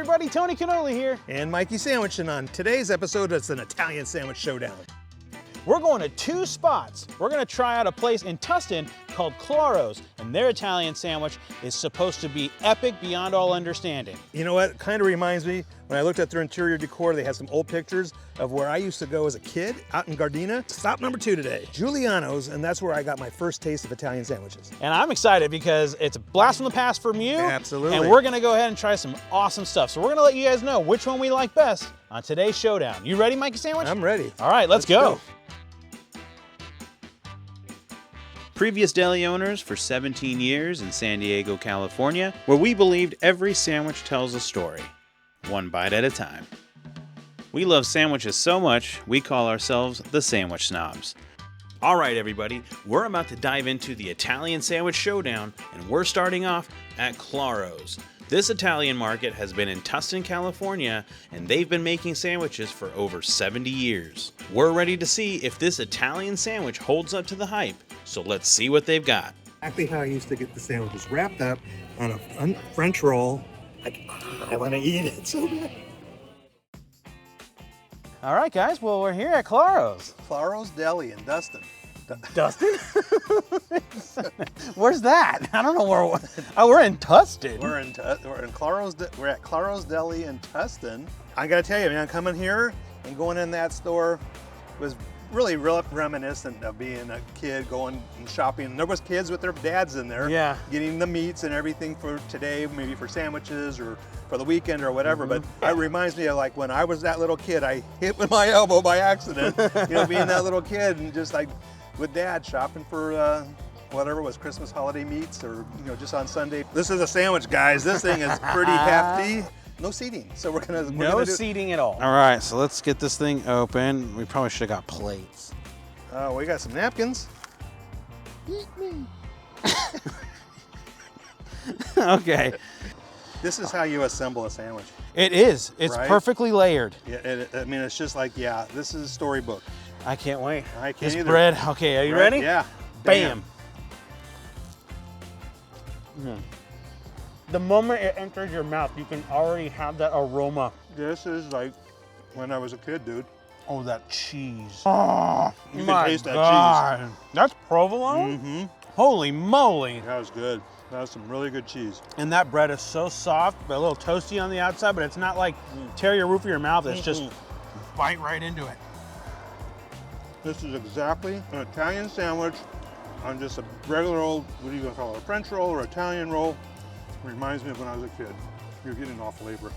everybody, Tony Cannoli here. And Mikey Sandwich, and on today's episode, it's an Italian Sandwich Showdown. We're going to two spots. We're gonna try out a place in Tustin called Claro's, and their Italian sandwich is supposed to be epic beyond all understanding. You know what? It kind of reminds me, when I looked at their interior decor, they had some old pictures of where I used to go as a kid out in Gardina. Stop number 2 today, Juliano's, and that's where I got my first taste of Italian sandwiches. And I'm excited because it's a blast from the past from you. Absolutely. And we're gonna go ahead and try some awesome stuff. So we're gonna let you guys know which one we like best on today's showdown. You ready, Mikey Sandwich? I'm ready. All right, let's go. Previous deli owners for 17 years in San Diego, California, where we believed every sandwich tells a story, one bite at a time. We love sandwiches so much, we call ourselves the Sandwich Snobs. All right, everybody, we're about to dive into the Italian Sandwich Showdown, and we're starting off at Claro's. This Italian market has been in Tustin, California, and they've been making sandwiches for over 70 years. We're ready to see if this Italian sandwich holds up to the hype, so let's see what they've got. Exactly how I used to get the sandwiches, wrapped up on a French roll. Like, I want to eat it so bad. All right, guys, well, we're here at Claro's. Claro's Deli in Tustin. Dustin? Where's that? I don't know where. Oh, we're in Tustin. We're in Claro's. We're at Claro's Deli in Tustin. I gotta tell you, man, coming here and going in that store was really reminiscent of being a kid going and shopping. There was kids with their dads in there, yeah, getting the meats and everything for today, maybe for sandwiches or for the weekend or whatever. But it reminds me of like when I was that little kid. I hit with my elbow by accident, you know, being that little kid and just like with dad shopping for whatever was Christmas holiday meats or, you know, just on Sunday. This is a sandwich, guys. This thing is pretty hefty. No seating, so we're gonna seating at all. All right, so let's get this thing open. We probably should have got plates. Oh, we got some napkins. Eat me. Okay. This is how you assemble a sandwich. It is. It's right? Perfectly layered. Yeah, I mean, it's just like, yeah, this is storybook. I can't wait. I can't this either. bread. Okay, are you ready? Yeah. Bam. The moment it enters your mouth, you can already have that aroma. This is like when I was a kid, dude. Oh, that cheese. Oh, you my can taste that God. cheese. That's provolone? Mm-hmm. Holy moly. That was good. That was some really good cheese. And that bread is so soft, but a little toasty on the outside, but it's not like tear your roof of your mouth. It's just bite right into it. This is exactly an Italian sandwich on just a regular old, what are you gonna call it, a French roll or Italian roll? Reminds me of when I was a kid. You're getting all flavor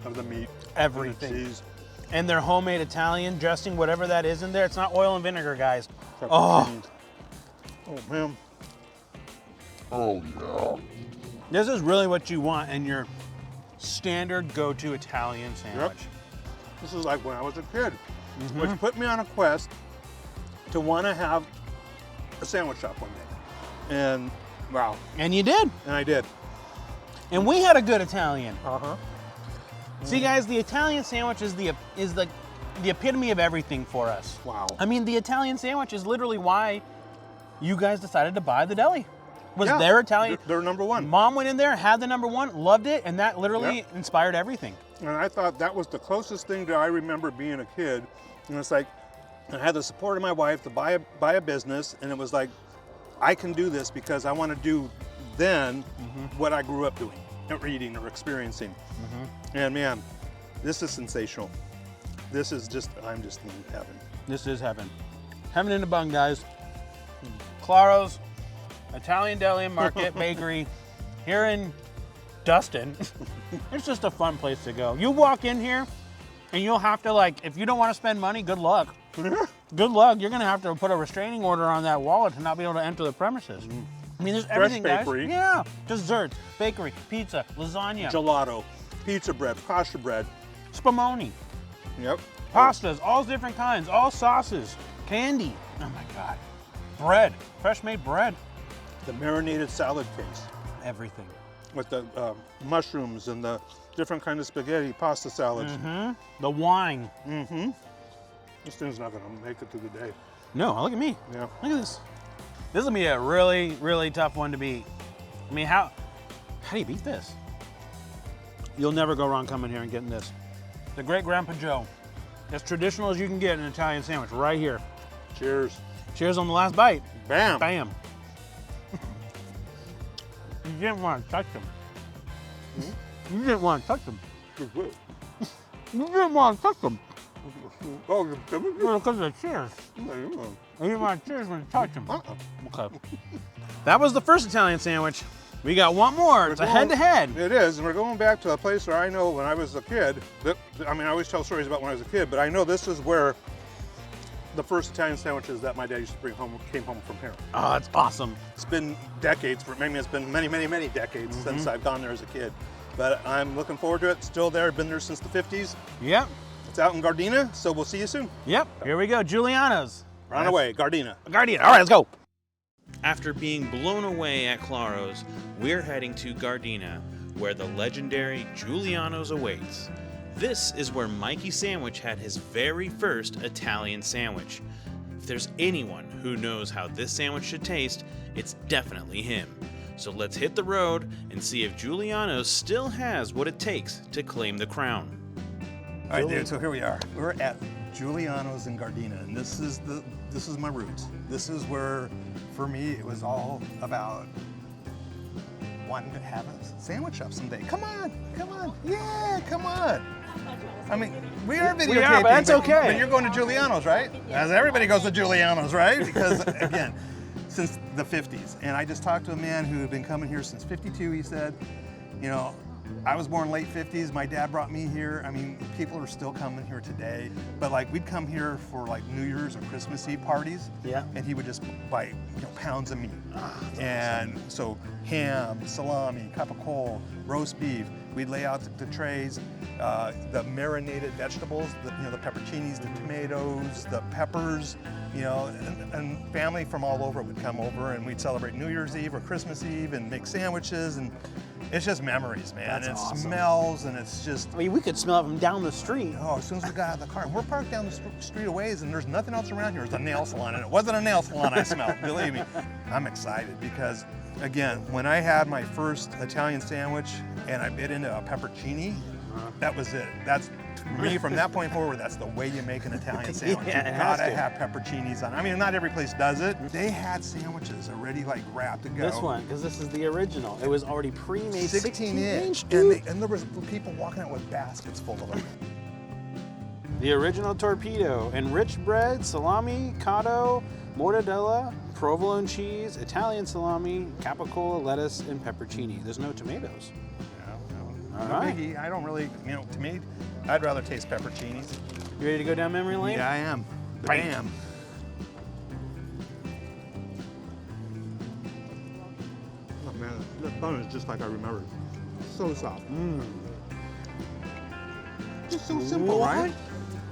of the meat, everything. And the cheese. And their homemade Italian dressing, whatever that is in there, it's not oil and vinegar, guys. Oh man. Oh yeah. This is really what you want in your standard go-to Italian sandwich. Yep. This is like when I was a kid, which put me on a quest to want to have a sandwich shop one day. And wow. And you did. And I did. And we had a good Italian. Uh-huh. See, guys, the Italian sandwich is the epitome of everything for us. Wow. I mean, the Italian sandwich is literally why you guys decided to buy the deli. Was their Italian? They're number one. Mom went in there, had the number one, loved it, and that literally inspired everything. And I thought that was the closest thing that I remember being a kid. And it's like, I had the support of my wife to buy a business, and it was like, I can do this because I want to do then what I grew up doing, or eating or experiencing. And man, this is sensational. This is just, I'm just in heaven. This is heaven. Heaven in a bun, guys. Claro's Italian Deli and Market Bakery here in Tustin. It's just a fun place to go. You walk in here and you'll have to, like, if you don't want to spend money, good luck. Good luck. You're going to have to put a restraining order on that wallet to not be able to enter the premises. I mean, there's everything, Fresh guys. bakery. Yeah. Desserts, bakery, pizza, lasagna. Gelato, pizza bread, pasta bread. Spumoni. Yep. Pastas, all different kinds, all sauces, candy. Oh my God. Bread, fresh made bread. The marinated salad case. Everything. With the mushrooms and the different kind of spaghetti, pasta salads. The wine. This thing's not gonna make it through the day. No, look at me. Yeah. Look at this. This will be a really, really tough one to beat. I mean, how do you beat this? You'll never go wrong coming here and getting this. The Great Grandpa Joe. As traditional as you can get an Italian sandwich right here. Cheers. Cheers on the last bite. Bam. Bam. You didn't want to touch them. You didn't want to touch them. You didn't want to touch them. Oh, Well, because of the cheers. You didn't want to cheers when you touch them. Okay. That was the first Italian sandwich. We got one more. It's a head-to-head. It is, and we're going back to a place where I know when I was a kid, I always tell stories about when I was a kid, but I know this is where the first Italian sandwiches that my dad used to bring home came home from here. Oh, it's awesome. It's been decades, maybe it's been many, many, many decades since I've gone there as a kid. But I'm looking forward to it. Still there, been there since the 50s. Yep. It's out in Gardina, so we'll see you soon. Yep. Here we go, Juliano's. Run away, Gardina. Gardena. All right, let's go. After being blown away at Claro's, we're heading to Gardina, where the legendary Juliano's awaits. This is where Mikey Sandwich had his very first Italian sandwich. If there's anyone who knows how this sandwich should taste, it's definitely him. So let's hit the road and see if Juliano's still has what it takes to claim the crown. All right, dude, so here we are. We're at Juliano's in Gardina, and this is my roots. This is where, for me, it was all about wanting to have a sandwich shop someday. Come on, yeah, come on. I mean, we are videotaping, We are, but that's okay. But you're going to Juliano's, right? As everybody goes to Juliano's, right? Because, again, since the 50s. And I just talked to a man who had been coming here since 52. He said, you know, I was born late 50s. My dad brought me here. I mean, people are still coming here today. But like, we'd come here for like New Year's or Christmas Eve parties. Yeah. And he would just buy, pounds of meat. And so ham, salami, capicola, roast beef. We'd lay out the trays, the marinated vegetables, the pepperoncinis, the tomatoes, the peppers, and family from all over would come over, and we'd celebrate New Year's Eve or Christmas Eve and make sandwiches, and it's just memories, man. That's awesome. Smells, and it's just... I mean, we could smell it from down the street. Oh, as soon as we got out of the car, we're parked down the street a ways, and there's nothing else around here. There's a nail salon, and it wasn't a nail salon I smelled, believe me. I'm excited because, again, when I had my first Italian sandwich and I bit into a pepperoncini, that was it. That's, to me, from that point forward, that's the way you make an Italian sandwich. Yeah, you gotta have pepperoncinis on it. I mean, not every place does it. They had sandwiches already like wrapped to go. This one, because this is the original. It was already pre-made 16-inch, dude. and there was people walking out with baskets full of them. The original Torpedo, enriched bread, salami, cotto, mortadella, provolone cheese, Italian salami, capicola, lettuce, and pepperoncini. There's no tomatoes. All right. Biggie. I don't really, to me, I'd rather taste pepperoncinis. You ready to go down memory lane? Yeah, I am. Bam. Oh man, that bun is just like I remembered. So soft. Just so simple, right?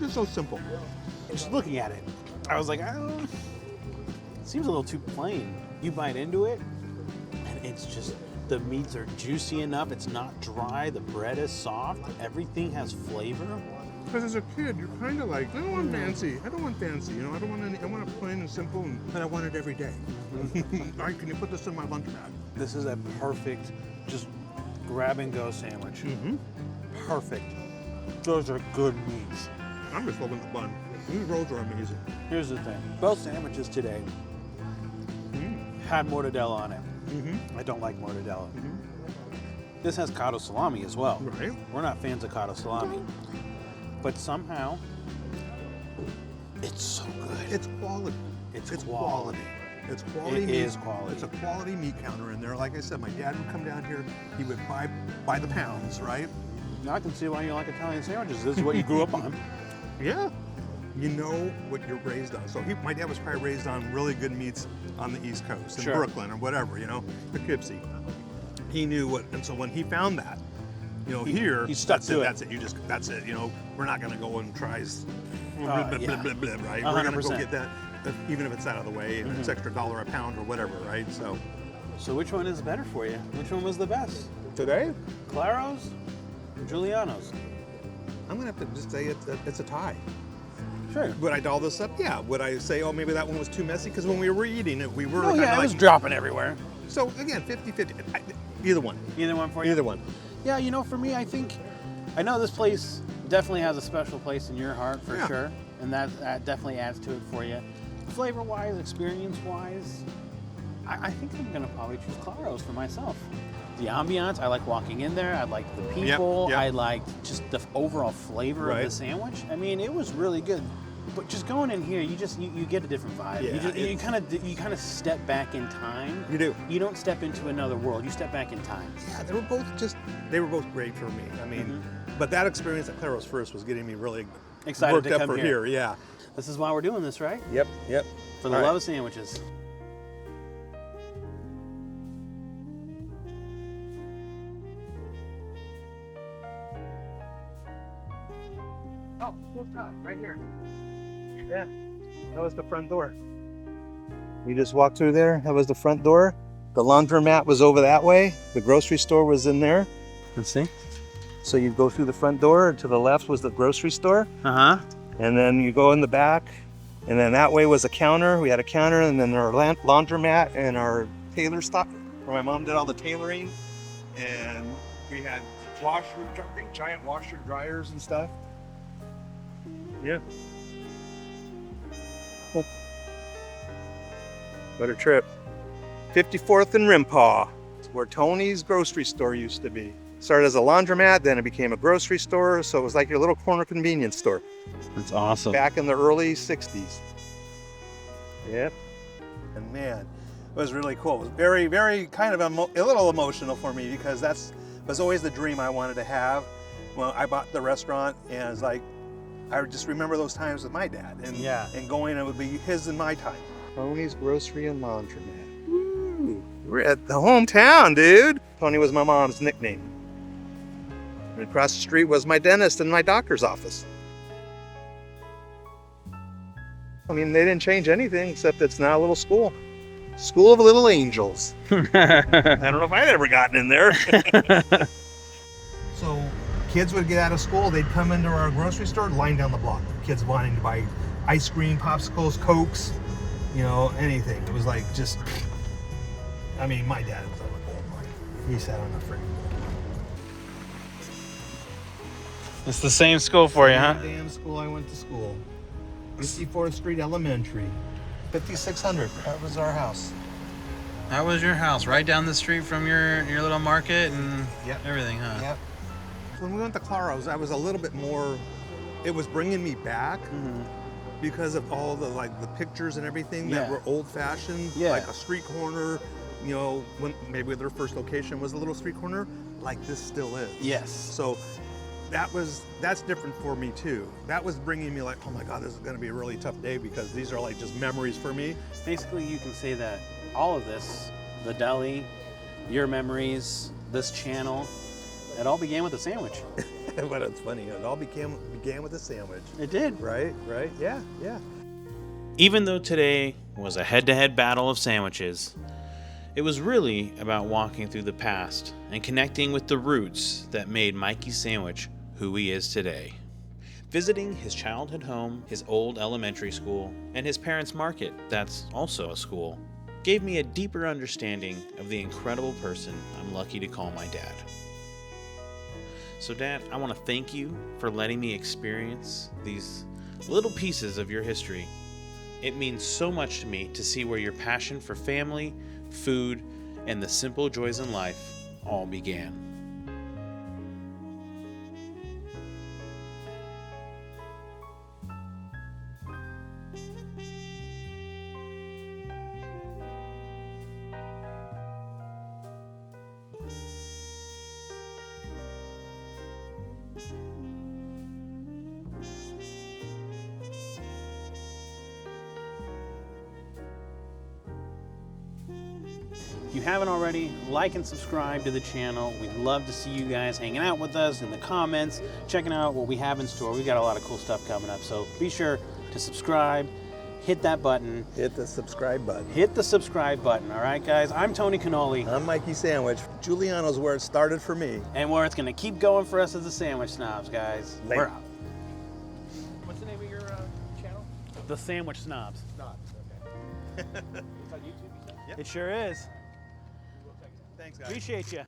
Just so simple. Just looking at it, I was like, oh, it seems a little too plain. You bite into it, and it's just, the meats are juicy enough, it's not dry, the bread is soft, everything has flavor. Because as a kid, you're kind of like, I don't want fancy. I don't want fancy. I want it plain and simple, and I want it every day. All right, can you put this in my lunch bag? This is a perfect, just grab and go sandwich. Perfect. Those are good meats. I'm just loving the bun. These rolls are amazing. Here's the thing. Both sandwiches today had mortadella on it. I don't like mortadella. This has cotto salami as well. Right. We're not fans of cotto salami. But somehow, it's so good. It's quality. It's quality. It's quality meat. It is quality. It's a quality meat counter in there. Like I said, my dad would come down here. He would buy the pounds, right? Now I can see why you like Italian sandwiches. This is what you grew up on. Yeah. You know what you're raised on. So my dad was probably raised on really good meats on the East Coast, in Brooklyn or whatever, Poughkeepsie. He knew what, and so when he found that, here, he stuck to it. That's it. That's it. We're not going to go and try, right? 100%. We're going to go get that, even if it's out of the way, and it's extra $1 a pound or whatever, right? So which one is better for you? Which one was the best? Today? Claro's or Juliano's? I'm going to have to just say it's a tie. Sure. Would I doll this up? Yeah. Would I say, oh, maybe that one was too messy? Because when we were eating it, we were it was dropping everywhere. So again, 50-50. Either one. Either one for you? Either one. Yeah, you know, for me, I know this place definitely has a special place in your heart for sure, and that definitely adds to it for you. Flavor-wise, experience-wise, I think I'm gonna probably choose Claro's for myself. The ambiance, I like walking in there. I like the people. I like just the overall flavor of the sandwich. I mean, it was really good. But just going in here, you get a different vibe. Yeah, you kind of step back in time. You do. You don't step into another world. You step back in time. Yeah, they were both great for me. I mean, but that experience at Claro's first was getting me really Excited worked to up come for here. Yeah. This is why we're doing this, right? Yep. For the love of sandwiches. Oh, right here. Yeah, that was the front door. You just walked through there. That was the front door. The laundromat was over that way. The grocery store was in there. Let's see. So you go through the front door. To the left was the grocery store. And then you go in the back. And then that way was a counter. We had a counter, and then our laundromat and our tailor stock, where my mom did all the tailoring. And we had giant washer dryers and stuff. Yeah. Cool. What a trip. 54th and Rimpaw. It's where Tony's grocery store used to be. Started as a laundromat, then it became a grocery store, so it was like your little corner convenience store. That's awesome. Back in the early 60s. Yep. And man, it was really cool. It was very, very kind of a little emotional for me, because that was always the dream I wanted to have. Well, I bought the restaurant, and it's like, I just remember those times with my dad, and going, it would be his and my time. Tony's Grocery and Laundromat. Woo! We're at the hometown, dude. Tony was my mom's nickname. And across the street was my dentist and my doctor's office. I mean, they didn't change anything except it's now a little school. School of Little Angels. I don't know if I'd ever gotten in there. So kids would get out of school, they'd come into our grocery store, line down the block. Kids wanting to buy ice cream, popsicles, Cokes, you know, anything. It was like just, I mean, my dad was like, oh my, he sat on the freaking. It's the same school for you, huh? Damn school I went to school. 54th Street Elementary. 5600, that was our house. That was your house, right down the street from your little market and everything, huh? Yep. When we went to Claro's, I was a little bit more, it was bringing me back because of all the the pictures and everything that were old fashioned, like a street corner, you know, when maybe their first location was a little street corner, like this still is. Yes. So that's different for me too. That was bringing me like, oh my God, this is gonna be a really tough day, because these are like just memories for me. Basically, you can say that all of this, the deli, your memories, this channel, it all began with a sandwich. But it's funny, it all began with a sandwich. It did. Right, yeah. Even though today was a head-to-head battle of sandwiches, it was really about walking through the past and connecting with the roots that made Mikey Sandwich who he is today. Visiting his childhood home, his old elementary school, and his parents' market, that's also a school, gave me a deeper understanding of the incredible person I'm lucky to call my dad. So Dad, I want to thank you for letting me experience these little pieces of your history. It means so much to me to see where your passion for family, food, and the simple joys in life all began. If you haven't already, like and subscribe to the channel. We'd love to see you guys hanging out with us in the comments, checking out what we have in store. We've got a lot of cool stuff coming up, so be sure to subscribe, hit that button. Hit the subscribe button. Hit the subscribe button, all right, guys? I'm Tony Cannoli. I'm Mikey Sandwich. Juliano's where it started for me. And where it's going to keep going for us as the Sandwich Snobs, guys. Later. We're out. What's the name of your channel? The Sandwich Snobs. Snobs, okay. It's on YouTube, you said? Yep. It sure is. Thanks, guys. Appreciate you.